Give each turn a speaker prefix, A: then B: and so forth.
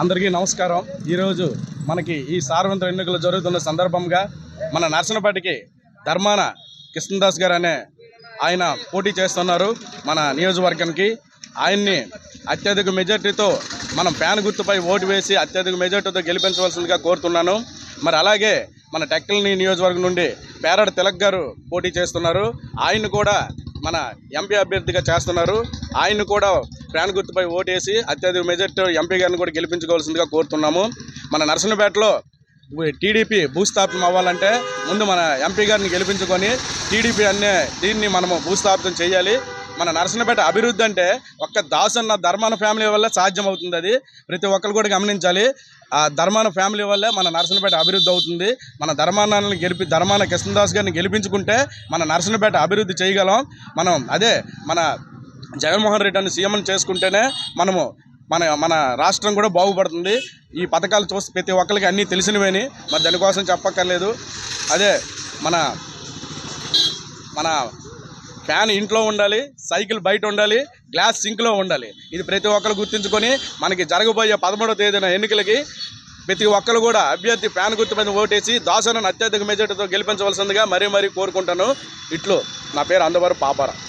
A: అందరికీ నమస్కారం। ఈరోజు మనకి ఈ సార్వత్రిక ఎన్నికలు జరుగుతున్న సందర్భంగా మన నర్సనపేటకి ధర్మాన కృష్ణదాస్ గారు అనే ఆయన పోటీ చేస్తున్నారు। మన నియోజకవర్గానికి ఆయన్ని అత్యధిక మెజార్టీతో మనం ఫ్యాన్ గుర్తుపై ఓటు వేసి అత్యధిక మెజార్టీతో గెలిపించవలసిందిగా కోరుతున్నాను। మరి అలాగే మన టెక్కలి నియోజకవర్గం నుండి పేరాడ తిలక్ గారు పోటీ చేస్తున్నారు। ఆయన కూడా మన ఎంపీ అభ్యర్థిగా చేస్తున్నారు। ఆయన కూడా ఫ్యాన్ గుర్తుపై ఓటేసి అత్యధిక మెజార్టీ ఎంపీ గారిని కూడా గెలిపించుకోవాల్సిందిగా కోరుతున్నాము। మన నర్సనపేటలో టీడీపీ భూస్థాపితం అవ్వాలంటే ముందు మన ఎంపీ గారిని గెలిపించుకొని టీడీపీ అనే దీన్ని మనము భూస్థాపితం చేయాలి। మన నర్సనపేట అభివృద్ధి అంటే ఒక్క దాసన్న ధర్మాన ఫ్యామిలీ వల్ల సాధ్యం అవుతుంది। అది ప్రతి ఒక్కరు కూడా గమనించాలి। ఆ ధర్మాన ఫ్యామిలీ వల్లే మన నర్సనపేట అభివృద్ధి అవుతుంది। మన ధర్మాన కృష్ణదాస్ గారిని గెలిపించుకుంటే మన నర్సనపేట అభివృద్ధి చేయగలం। మనం అదే మన జగన్మోహన్ రెడ్డి అని సీఎం చేసుకుంటేనే మనము మన రాష్ట్రం కూడా బాగుపడుతుంది। ఈ పథకాలు చూస్తే ప్రతి ఒక్కరికి అన్నీ తెలిసినవేని, మరి దానికోసం చెప్పక్కర్లేదు। అదే మన ఫ్యాన్ ఇంట్లో ఉండాలి, సైకిల్ బయట ఉండాలి, గ్లాస్ సింక్లో ఉండాలి। ఇది ప్రతి ఒక్కరు గుర్తుంచుకొని మనకి జరగబోయే 13వ తేదీన ఎన్నికలకి ప్రతి ఒక్కరు కూడా అభ్యర్థి ఫ్యాన్ గుర్తు మీద ఓటేసి దాసనను అత్యధిక మెజార్టీతో గెలిపించవలసిందిగా మరీ కోరుకుంటాను। ఇట్లు నా పేరు అందవరం పాపారావు।